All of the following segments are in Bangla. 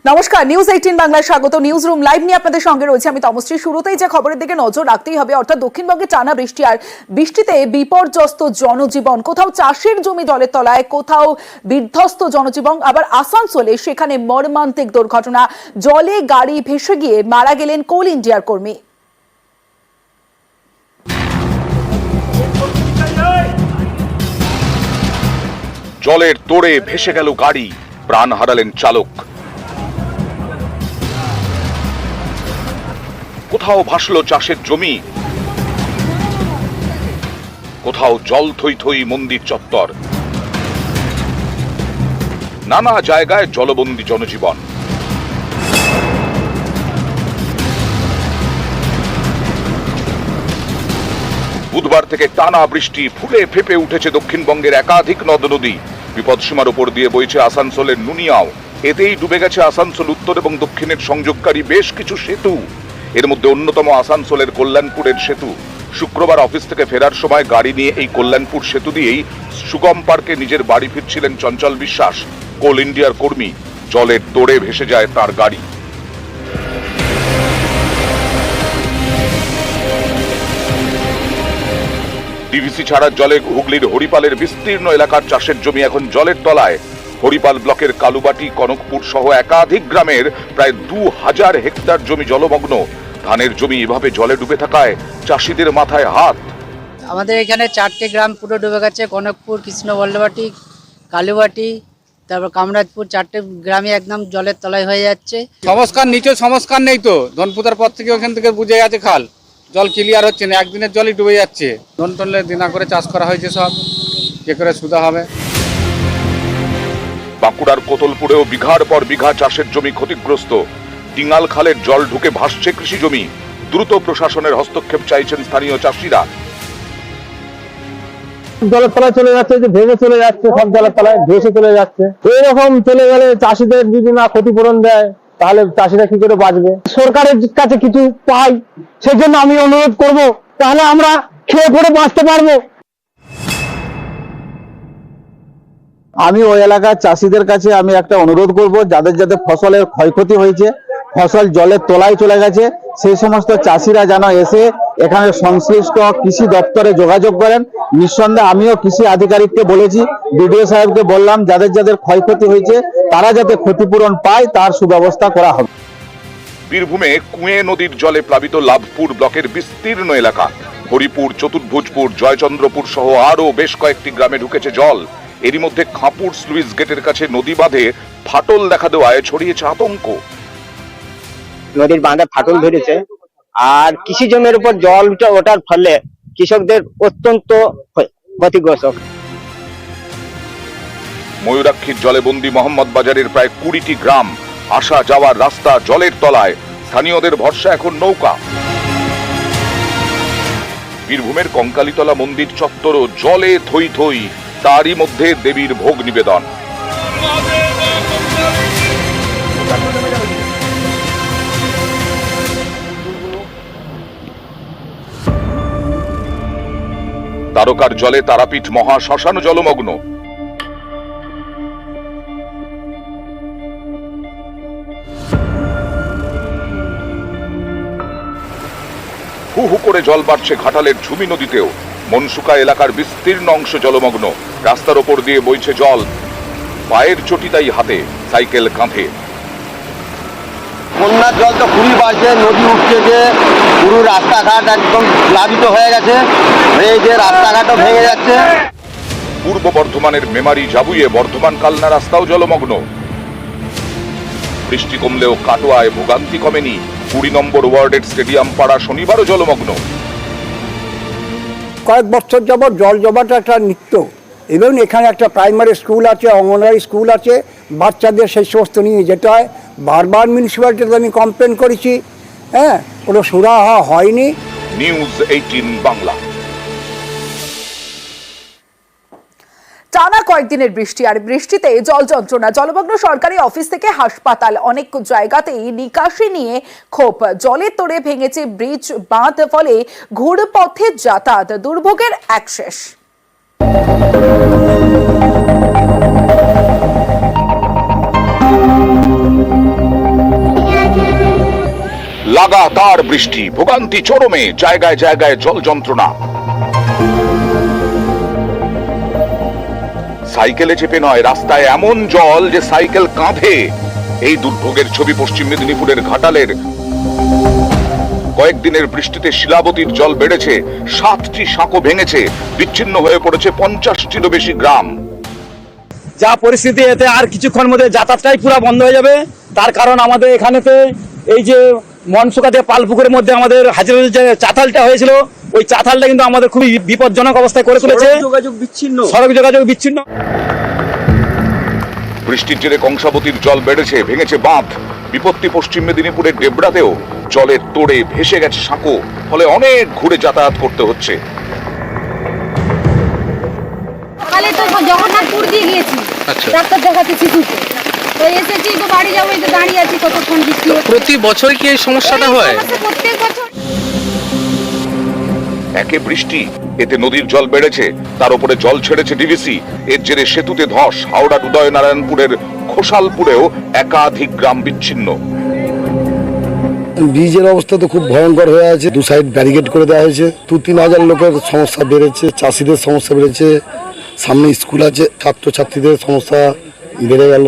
নমস্কার, নিউজ 18 বাংলায় স্বাগত। নিউজ রুম লাইভ নিয়ে আপনাদের সঙ্গে রয়েছে আমি তমশ্রী। শুরুতেই যে খবরের দিকে নজর রাখতেই হবে, অর্থাৎ দক্ষিণবঙ্গে টানা বৃষ্টি আর বৃষ্টিতে বিপর্যস্ত জনজীবন। কোথাও চাষের জমি জলের তলায়, কোথাও বিধ্বস্ত জনজীবন। আবার আসানসোলে সেখানে মর্মান্তিক দুর্ঘটনা, জলে গাড়ি ভেসে গিয়ে মারা গেলেন কোল ইন্ডিয়ার কর্মী। জলের তোড়ে ভেসে গেল গাড়ি, প্রাণ হারালেন চালক। কোথাও ভাসলো চাষের জমি, কোথাও জল থই থই মন্দির চত্বর। নানা জায়গায় জলবন্দী জনজীবন। বুধবার থেকে টানা বৃষ্টি, ফুলে ফেপে উঠেছে দক্ষিণবঙ্গের একাধিক নদ নদী। বিপদসীমার উপর দিয়ে বইছে আসানসোলের নুনিয়াও। এতেই ডুবে গেছে আসানসোল উত্তর এবং দক্ষিণের সংযোগকারী বেশ কিছু সেতু। এর মধ্যে অন্যতম আসানসোলের কল্যাণপুরের সেতু। শুক্রবার অফিস থেকে ফেরার সময় গাড়ি নিয়ে এই কল্যাণপুর সেতু দিয়েই সুগম পার্কে নিজের বাড়ি ফিরছিলেন চঞ্চল বিশ্বাস, কোল ইন্ডিয়ার কর্মী। জলের তোড়ে ভেসে যায় তার গাড়ি। ডিভিসি ছাড়ার জলে হুগলির হরিপালের বিস্তীর্ণ এলাকার চাষের জমি এখন জলের তলায়। হরিপাল ব্লকের কালুবাটি, কনকপুর সহ একাধিক গ্রামের প্রায় 2000 হেক্টর জমি জলমগ্ন। ধানের জমি এভাবে জলে ডুবে থাকায় চাষিদের মাথায় হাত। আমাদের এখানে 4টে গ্রাম পুরো ডুবে গেছে, কনকপুর, কৃষ্ণবল্লবাটি, কালুবাটি, তারপর কামরাজপুর। 4টে গ্রামে একদম জলের তলায় হয়ে যাচ্ছে। সংস্কার নিচে সংস্কার নেই তো। ধনপুতার পর থেকে ওখান থেকে বুঝে গেছে খাল, জল ক্লিয়ার হচ্ছে না, একদিনের জলই ডুবে যাচ্ছে। ধন টনলে দিনা করে চাষ করা হয়েছে, সব কে করে সুদা হবে। বাঁকুড়ার কোতলপুরেও বিঘার পর বিঘা চাষের জমি ক্ষতিগ্রস্ত। ডিঙ্গাল খালের জল ঢুকে ভাসছে কৃষি জমি। দ্রুত প্রশাসনের হস্তক্ষেপ চাইছেন স্থানীয় চাষিরা। জলের তলায় চলে যাচ্ছে, যে ভেঙে চলে যাচ্ছে, সব জলের তলায় ভেসে চলে যাচ্ছে। এইরকম চলে গেলে চাষিদের যদি না ক্ষতিপূরণ দেয় তাহলে চাষিরা কি করে বাঁচবে? সরকারের কাছে কিছু পাই, সেজন্য আমি অনুরোধ করব, তাহলে আমরা খেয়ে পড়ে বাঁচতে পারবো। আমি ওই এলাকার চাষিদের কাছে আমি একটা অনুরোধ করব, যাদের যাদের ফসলের ক্ষয়ক্ষতি হয়েছে, ফসল জলের তলায় চলে গেছে, সেই সমস্ত চাষিরা যেন এসে এখানে সংশ্লিষ্ট কৃষি দপ্তরে যোগাযোগ করেন। নিঃসন্দেহে আমিও কৃষি আধিকারিককে বলেছি, বিডিও সাহেবকে বললাম, যাদের যাদের ক্ষয়ক্ষতি হয়েছে তারা যাতে ক্ষতিপূরণ পায় তার সুব্যবস্থা করা হবে। বীরভূমে কুঁয়ে নদীর জলে প্লাবিত লাভপুর ব্লকের বিস্তীর্ণ এলাকা। হরিপুর, চতুর্ভুজপুর, জয়চন্দ্রপুর সহ আরও বেশ কয়েকটি গ্রামে ঢুকেছে জল। এরই মধ্যে খাপুর স্লুইস গেটের কাছে নদী বাঁধে ফাটল দেখা দেওয়ায় ছড়িয়েছে আতঙ্ক। নদীর বাঁধে ফাটল ধরেছে, আর কৃষি জমির উপর জল ওঠার ফলে কৃষকদের অত্যন্ত ক্ষতিগ্রস্ত। ময়ূরাক্ষীর জলেবন্দী মোহাম্মদ বাজারের প্রায় 20টি গ্রাম। আসা যাওয়ার রাস্তা জলের তলায়, স্থানীয়দের ভরসা এখন নৌকা। বীরভূমের কঙ্কালীতলা মন্দির চত্বরও জলে থই থই, তারই মধ্যে দেবীর ভোগ নিবেদন। তারকার জলে তারাপীঠ মহা শ্মশান জলমগ্ন। হু হু করে জল বাড়ছে ঘাটালের ঝুমি নদীতেও। মনসুকা এলাকার বিস্তীর্ণ অংশ জলমগ্ন। রাস্তার ওপর দিয়ে বইছে জল, পায়ের চটি তাই হাতে, সাইকেল কাঁধে। বন্যার জল তো খুবই বাড়ছে, নদী উঠছে, যে পুরো রাস্তাঘাট একদম প্লাবিত হয়ে গেছে, এই যে রাস্তাঘাটও ভেঙে যাচ্ছে। পূর্ব বর্ধমানের মেমারি জাবুইয়ে বর্ধমান কালনা রাস্তাও জলমগ্ন। বৃষ্টি কমলেও কাটোয়ায় ভোগান্তি কমেনি। 20 নম্বর ওয়ার্ডের স্টেডিয়াম পাড়া শনিবারও জলমগ্ন। কয়েক বছর যাবৎ জল জমাটা একটা নিত্য। এবং এখানে একটা প্রাইমারি স্কুল আছে, অঙ্গনওয়াড়ি স্কুল আছে, বাচ্চাদের সেই সমস্ত নিয়ে যেতে হয়। বারবার মিউনিসিপ্যালিটিতে আমি কমপ্লেন করেছি, কোনো সুরাহা হয়নি। নিউজ 18 বাংলা। টানা কয়েকদিনের বৃষ্টি আর বৃষ্টিতে জল যন্ত্রণা। জলমগ্ন সরকারি অফিস থেকে হাসপাতাল, অনেক জায়গাতেই নিকাশি নিয়ে ক্ষোভ। জলের তোড়ে ভেঙেছে ব্রিজ, বাঁধ, ফলে ঘুরপথে যাতায়াত দুর্ভোগের এক শেষ। লাগাতার বৃষ্টি, ভোগান্তি চরমে, জায়গায় জায়গায় জল যন্ত্রণা। সাইকেলে চেপে নয়, রাস্তায় এমন জল যে সাইকেল কাঁধে। এই দুর্ভোগের ছবি পশ্চিম মেদিনীপুরের ঘাটালের। কয়েকদিনের বৃষ্টিতে শিলাবতীর জল বেড়েছে, 7টি সাঁকো ভেঙেছে, বিচ্ছিন্ন হয়ে পড়েছে 50টিরও বেশি গ্রাম। যা পরিস্থিতি, এতে আর কিছুক্ষণ মধ্যে যাতায়াতটাই পুরো বন্ধ হয়ে যাবে। তার কারণ আমাদের এখানেতে এই যে মনসুকাতে পালপুকুরের মধ্যে আমাদের হাজির যে চাতালটা হয়েছিল, ওই চাতালটা কিন্তু আমাদের খুবই বিপজ্জনক অবস্থায় করে তুলেছে। সড়ক যোগাযোগ বিচ্ছিন্ন। বৃষ্টির জেরে কংসাবতীর জল বেড়েছে, ভেঙেছে বাঁধ। বিপত্তি পশ্চিম মেদিনীপুরের ডেবরাতেও জলের তোড়ে ভেসে গেছে সাঁকো, ফলে অনেক ঘুরে যাতায়াত করতে হচ্ছে। সকালে তো জগন্নাথপুর দিয়ে গিয়েছি, ডাক্তার দেখাতে শিশুকে, তো এসেছি, তো বাড়ি যাবো, এই তো দাঁড়িয়ে আছি, কতক্ষণ বৃষ্টি হচ্ছে। প্রতি বছর কি এই সমস্যাটা হয়? প্রত্যেক বছর একে বৃষ্টি, এতে নদীর জল বেড়েছে, তার উপরে জল ছেড়েছে ডিভিসি। এর জেরে সেতুতে ধস। হাওড়ার উদয়নারায়ণপুরের খোসালপুরেও একাধিক গ্রাম বিচ্ছিন্ন। ব্রিজের অবস্থা তো খুব ভয়ঙ্কর হয়ে আছে, দু সাইড ব্যারিকেড করে দেওয়া হয়েছে। 2-3 হাজার লোকের সমস্যা বেড়েছে, চাষিদের সমস্যা বেড়েছে, সামনে স্কুল আছে, ছাত্রছাত্রীদের সমস্যা বেড়ে গেল।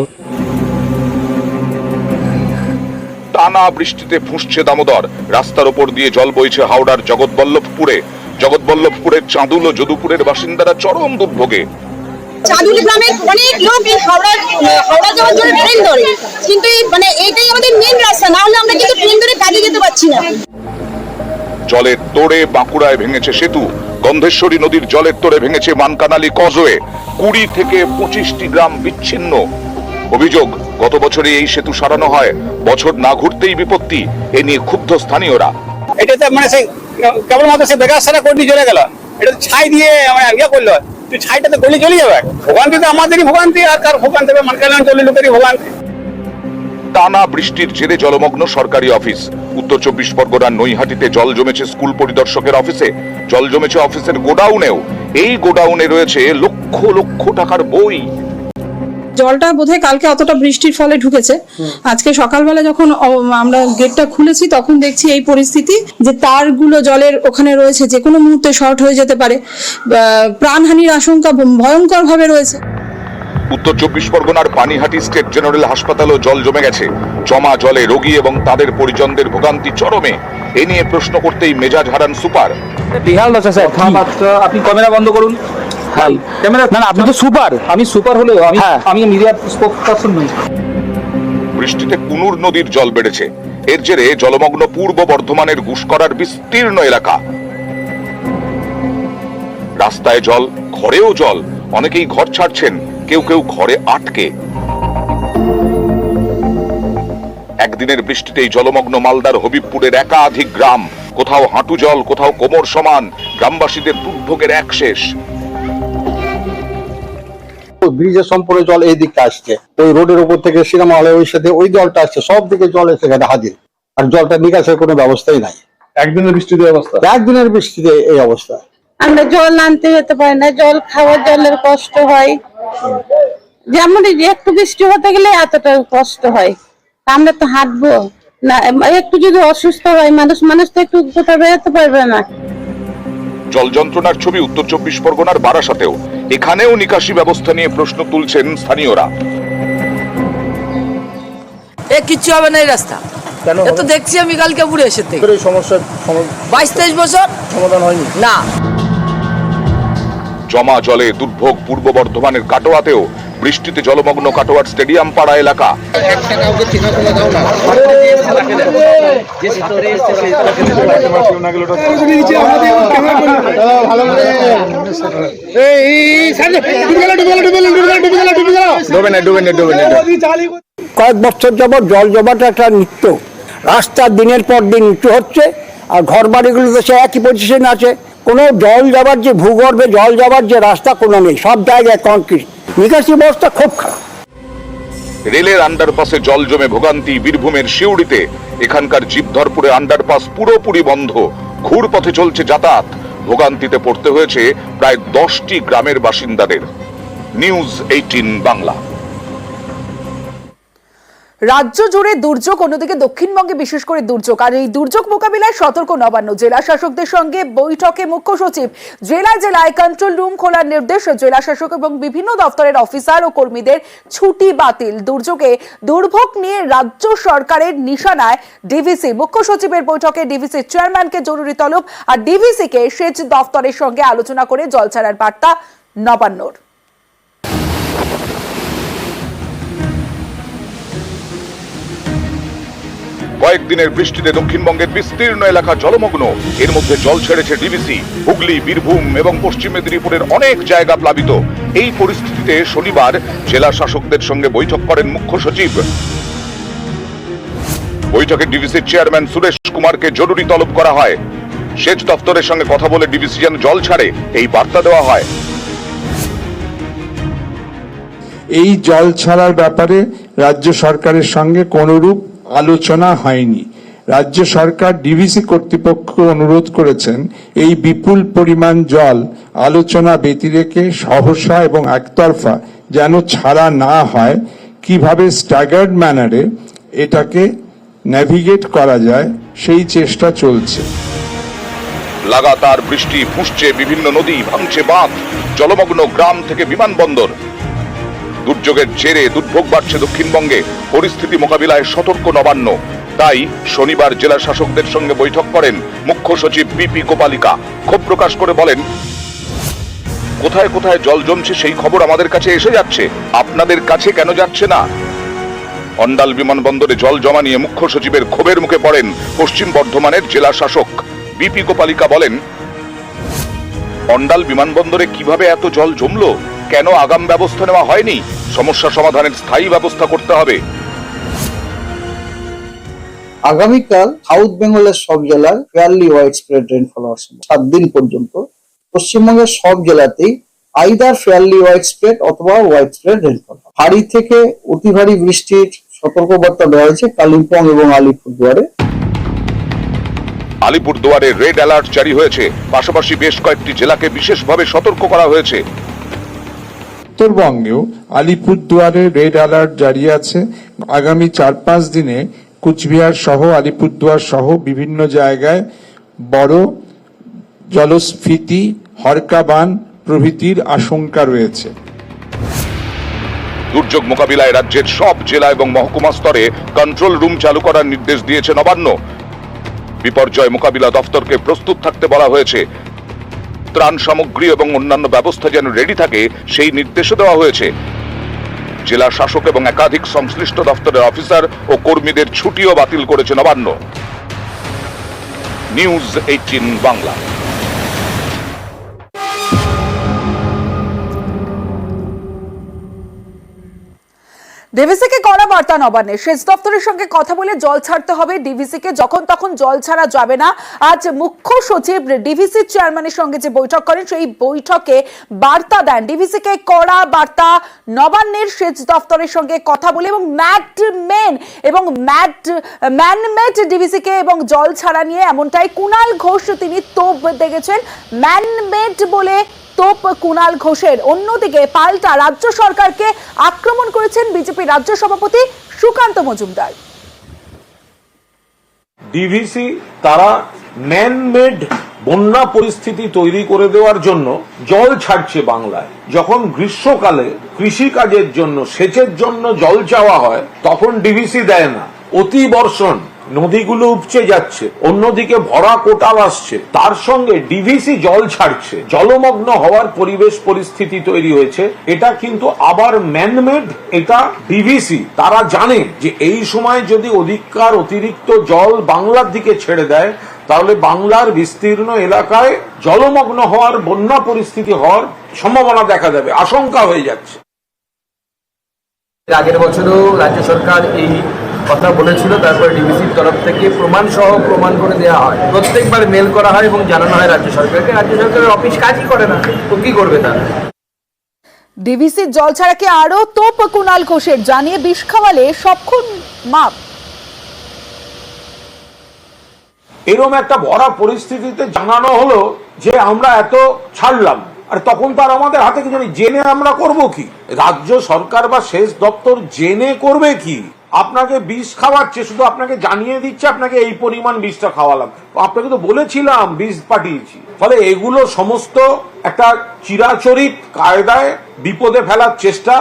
টানা বৃষ্টিতে ফুঁসছে দামোদর। রাস্তার ওপর দিয়ে জল বইছে হাওড়ার জগৎবল্লভপুরে। জগৎবল্লভপুরের চাঁদুল ও যদুপুরের বাসিন্দারা চরম দুর্ভোগে। চাঁদুলি গ্রামের অনেক লোক এই হাওড়া যাওয়ার জন্য ট্রেন ধরে, কিন্তু এইটাই আমাদের মেন রাস্তা, না হলে আমরা কিন্তু ট্রেন ধরে কাজে যেতে পারছি না। জলের তোড়ে বাঁকুড়ায় ভেঙেছে সেতু। গন্ধেশ্বরী নদীর জলের তোড়ে ভেঙেছে মানকানালি কজওয়ে। 20 থেকে 25টি গ্রাম বিচ্ছিন্ন। অভিযোগ, গত বছরে এই সেতু সারানো হয়, বছর না ঘুরতেই বিপত্তি। এ নিয়ে ক্ষুব্ধ স্থানীয়রা। এটাতে মানে সেই কেবলমাত্র সে বেকার সারা কোটি চলে গেল, এটা ছাই দিয়ে ইয়ে করলো, তুই ছাইটাতে গলি চলে যাবে। ভোগান্তি তো আমাদেরই ভোগান্তি, আর কার ভোগান্তি হবে? মানকানালি লোকেরই ভোগান্তি। টানা বৃষ্টির জেরে জলমগ্ন সরকারি অফিস। উত্তর 24 পরগনার নৈহাটিতে জল জমেছে স্কুল পরিদর্শকের অফিসে, জল জমেছে অফিসের গোডাউনেও। এই গোডাউনে রয়েছে লক্ষ লক্ষ টাকার বই। জলটা বোধহয় কালকে অতটা বৃষ্টির ফলে ঢুকেছে, আজকে সকালবেলা যখন আমরা গেটটা খুলেছি তখন দেখছি এই পরিস্থিতি, যে তারগুলো জলের ওখানে রয়েছে, যে কোনো মুহূর্তে শর্ট হয়ে যেতে পারে, প্রাণহানির আশঙ্কা ভয়ঙ্কর ভাবে রয়েছে। উত্তর 24 পরগনার পানিহাটি স্টেট জেনারেল হাসপাতালেও জল জমে গেছে। জমা জলে রোগী এবং তাদের পরিজনদের ভোগান্তি চরমে। এ নিয়ে প্রশ্ন করতেই মেজাজ হারান সুপার। বিহাল আছে স্যার, আপনি ক্যামেরা বন্ধ করুন। ক্যামেরা না, আপনি তো সুপার, আমি সুপার হলেও আমি মিডিয়ার স্পোকপারসন নই। বৃষ্টিতে কুনুর নদীর জল বেড়েছে। এর জেরে জলমগ্ন পূর্ব বর্ধমানের গুসকরার বিস্তীর্ণ এলাকা। রাস্তায় জল, ঘরেও জল। অনেকেই ঘর ছাড়ছেন, কেউ কেউ ঘরে আটকে। একদিনের বৃষ্টিতেই জলমগ্ন মালদার হবিবপুরের একাধিক গ্রাম। কোথাও হাঁটু জল, কোথাও কোমর সমান। গ্রামবাসীদের দুর্ভোগের এক শেষ। ব্রিজের সম্পূর্ণ জল এই দিকটা আসছে, ওই রোডের উপর থেকে সিনেমা হলে ওই সাথে ওই জলটা আসছে, সব দিকে জল এসে গেছে হাজির, আর জলটা নিকাশের কোনো ব্যবস্থাই নাই। একদিনের বৃষ্টিতে এই অবস্থা। আমরা জল আনতে যেতে পারি না, জল খাওয়ার জলের কষ্ট হয়, যেমন একটু বৃষ্টি হতে গেলে এতটা কষ্ট হয়। আমরা তো হাঁটবো না, একটু যদি অসুস্থ হয় মানুষ তো একটু কোথাও বেরোতে পারবে না। জল যন্ত্রণার ছবি উত্তর 24 পরগনার বারাসাতেও। এখানেও নিকাশি ব্যবস্থা নিয়ে প্রশ্ন তুলছেন স্থানীয়রা। কিচ্ছু হবে না এই রাস্তা, তো দেখছি আমি কালকে পুরে এসে থেকে সমস্যার 22-23 বছর সমাধান হয়নি না। জমা জলে দুর্ভোগ পূর্ব বর্ধমানের কাটোয়াতেও। বৃষ্টিতে জলমগ্ন কাটোয়ার স্টেডিয়াম পাড়া এলাকা। কয়েক বছর যাবত জল জমাটা একটা নিত্য, রাস্তা দিনের পর দিন নিচু হচ্ছে, আর ঘর বাড়িগুলোতে সে একই পজিশন আছে। কোনো জল যাবার যে ভূগর্ভে জল যাবার যে রাস্তা কোনো নেই, সব জায়গায় কংক্রিট, নিকাশি ব্যবস্থা খুব খারাপ। রেলের আন্ডারপাসে জল জমে ভোগান্তি বীরভূমের সিউড়িতে। এখানকার জীবধরপুরে আন্ডারপাস পুরোপুরি বন্ধ, ঘুরপথে চলছে যাতায়াত। ভোগান্তিতে পড়তে হয়েছে প্রায় 10টি গ্রামের বাসিন্দাদের। নিউজ 18 বাংলা। রাজ্য জুড়ে দুর্যোগ, অন্যদিকে দক্ষিণবঙ্গে বিশেষ করে দুর্যোগ। আর এই দুর্যোগ মোকাবিলায় সতর্ক নবান্ন। জেলা শাসকদের সঙ্গে বৈঠকে মুখ্য সচিব। জেলায় জেলায় কন্ট্রোল রুম খোলার নির্দেশ। জেলা শাসক এবং বিভিন্ন দপ্তরের অফিসার ও কর্মীদের ছুটি বাতিল। দুর্যোগে দুর্ভোগ নিয়ে রাজ্য সরকারের নিশানায় ডিভিসি। মুখ্য সচিবের বৈঠকে ডিভিসি চেয়ারম্যানকে জরুরি তলব, আর ডিভিসি কে সেচ দপ্তরের সঙ্গে আলোচনা করে জল ছাড়ার বার্তা নবান্নর। কয়েকদিনের বৃষ্টিতে দক্ষিণবঙ্গের বিস্তীর্ণ এলাকা জলমগ্ন। এর মধ্যে জল ছেড়েছে ডিভিসি। হুগলি, বীরভূম এবং পশ্চিম মেদিনীপুরের অনেক জায়গা প্লাবিত। এই পরিস্থিতিতে শনিবার জেলা শাসকদের সঙ্গে বৈঠক করেন মুখ্য সচিব। বৈঠকে ডিভিসির চেয়ারম্যান সুরেশ কুমারকে জরুরি তলব করা হয়। সেচ দপ্তরের সঙ্গে কথা বলে ডিভিসি যেন জল ছাড়ে এই বার্তা দেওয়া হয়। এই জল ছাড়ার ব্যাপারে রাজ্য সরকারের সঙ্গে কোনরূপ আলোচনা হয়নি। রাজ্য সরকার ডিভিসি কর্তৃপক্ষকে অনুরোধ করেছেন এই বিপুল পরিমাণ জল আলোচনা ব্যতিরেকে সহসা এবং একতরফা যেন ছাড়া না হয়, কিভাবে স্ট্যাগার্ড ম্যানারে এটাকে নেভিগেট করা যায় সেই চেষ্টা চলছে। লাগাতার বৃষ্টি, ফুঁসছে বিভিন্ন নদী, ভাঙছে বাঁধ, জলমগ্ন গ্রাম থেকে বিমানবন্দর। দুর্যোগের জেরে দুর্ভোগ বাড়ছে দক্ষিণবঙ্গে। পরিস্থিতি মোকাবিলায় সতর্ক নবান্ন। তাই শনিবার জেলা শাসকদের সঙ্গে বৈঠক করেন মুখ্য সচিব বিপি কোপালিকা। ক্ষোভ প্রকাশ করে বলেন, কোথায় কোথায় জল জমছে সেই খবর আমাদের কাছে এসে যাচ্ছে, আপনাদের কাছে কেন যাচ্ছে না? অন্ডাল বিমানবন্দরে জল জমা নিয়ে মুখ্য সচিবের ক্ষোভের মুখে পড়েন পশ্চিম বর্ধমানের জেলা শাসক। বিপি কোপালিকা বলেন, অন্ডাল বিমানবন্দরে কিভাবে এত জল জমলো, কেন আগাম ব্যবস্থা নেওয়া হয়নি? সমস্যা সমাধানের স্থায়ী ব্যবস্থা করতে হবে। আগামীকাল সাউথ বেঙ্গলের সব জেলার ফেয়ারলি ওয়াইড স্প্রেড রেইনফল হওয়ার সময় 7 দিন পর্যন্ত পশ্চিমবঙ্গের সব জেলাতেই আইদার ফেয়ারলি ওয়াইড স্প্রেড অথবা ওয়াইড স্প্রেড রেইনফল। ভারী থেকে অতি ভারী বৃষ্টির সতর্কবার্তা দেওয়া হয়েছে কালিম্পং এবং আলিপুরদুয়ারে। আলিপুরদুয়ারে রেড অ্যালার্ট জারি হয়েছে। পাশাপাশি বেশ কয়েকটি জেলাকে বিশেষভাবে সতর্ক করা হয়েছে। উত্তরবঙ্গেও আলিপুরদুয়ারে রেড অ্যালার্ট জারি আছে। আগামী 4-5 দিনে কুচবিহার সহ আলিপুরদুয়ার সহ বিভিন্ন জায়গায় বড় জলস্ফীতি, হরকাবান প্রভৃতির আশঙ্কা রয়েছে। দুর্যোগ মোকাবিলায় রাজ্যের সব জেলা এবং মহকুমা স্তরে কন্ট্রোল রুম চালু করার নির্দেশ দিয়েছে নবান্ন। বিপর্যয় মোকাবিলা দফতরকে প্রস্তুত থাকতে বলা হয়েছে। ত্রাণ সামগ্রী এবং অন্যান্য ব্যবস্থা যেন রেডি থাকে সেই নির্দেশও দেওয়া হয়েছে। জেলা শাসক এবং একাধিক সংশ্লিষ্ট দফতরের অফিসার ও কর্মীদের ছুটিও বাতিল করেছে নবান্ন। নিউজ 18 বাংলা। ডিভিসি কে কড়া বার্তা নবান্নের। সেচ দপ্তরের সঙ্গে কথা বলে জল ছাড়তে হবে। ডিভিসি কে যখন তখন জল ছাড়া যাবে না। আজ মুখ্য সচিব ডিভিসি চেয়ারম্যানের সঙ্গে যে বৈঠক করেন সেই বৈঠকে বার্তা দেন। ডিভিসি কে কড়া বার্তা নবান্নের। সেচ দপ্তরের সঙ্গে কথা বলে এবং ম্যানমেড ডিভিসি কে এবং জল ছাড়া নিয়ে এমনটাই কুণাল ঘোষ তিনি তোপ দেখেছেন। ম্যানমেড বলে তোপ কুণাল ঘোষের। অন্যদিকে পাল্টা রাজ্য সরকারকে আক্রমণ করেছেন বিজেপি রাজ্য সভাপতি সুকান্ত মজুমদার। ডিভিসি তারা ম্যানমেড বন্যা পরিস্থিতি তৈরি করে দেওয়ার জন্য জল ছাড়ছে বাংলায়। যখন গ্রীষ্মকালে কৃষি কাজের জন্য, সেচের জন্য জল চাওয়া হয় তখন ডিভিসি দেয় না। অতি বর্ষণ, নদীগুলো উপচে যাচ্ছে, অন্যদিকে ভরা কোটাল আসছে, তার সঙ্গে ডিভিসি জল ছাড়ছে, জলমগ্ন হওয়ার পরিবেশ পরিস্থিতি তৈরি হয়েছে। এটা কিন্তু আবার ম্যানমেড, এটা ডিভিসি তারা জানে যে এই সময় যদি অতিরিক্ত জল বাংলার দিকে ছেড়ে দেয় তাহলে বাংলার বিস্তীর্ণ এলাকায় জলমগ্ন হওয়ার, বন্যা পরিস্থিতি হওয়ার সম্ভাবনা দেখা যাবে, আশঙ্কা হয়ে যাচ্ছে। আগের বছরও রাজ্য সরকার এই কথা বলেছিল, তারপরে ডিভিসির তরফ থেকে প্রমাণ করে দেওয়া হয়। প্রত্যেকবার মেল করা হয় এবং জানানো হয় রাজ্য সরকারকে। রাজ্য সরকারের অফিস কাজই করে না, তো কি করবে তারা? ডিভিসির জল ছাড়াকে আরো তোপ কুণাল ঘোষের। জানিয়ে বিষ খাওয়ালে সবক্ষণ মাপ। এরকম একটা ভরা পরিস্থিতিতে জানানো হলো যে আমরা এত ছাড়লাম, আর তখন তার আমাদের হাতে কিছু নেই। জেনে আমরা করব কি? রাজ্য সরকার বা সেচ দপ্তর জেনে করবে কি? আপনাকে বিষ খাওয়াচ্ছে, শুধু আপনাকে জানিয়ে দিচ্ছে আপনাকে এই পরিমাণ বিষটা খাওয়ালাম, আপনাকে তো বলেছিলাম বিষ পাঠিয়েছি। ফলে এগুলো সমস্ত একটা চিরাচরিত কায়দায় বিপদে ফেলার চেষ্টা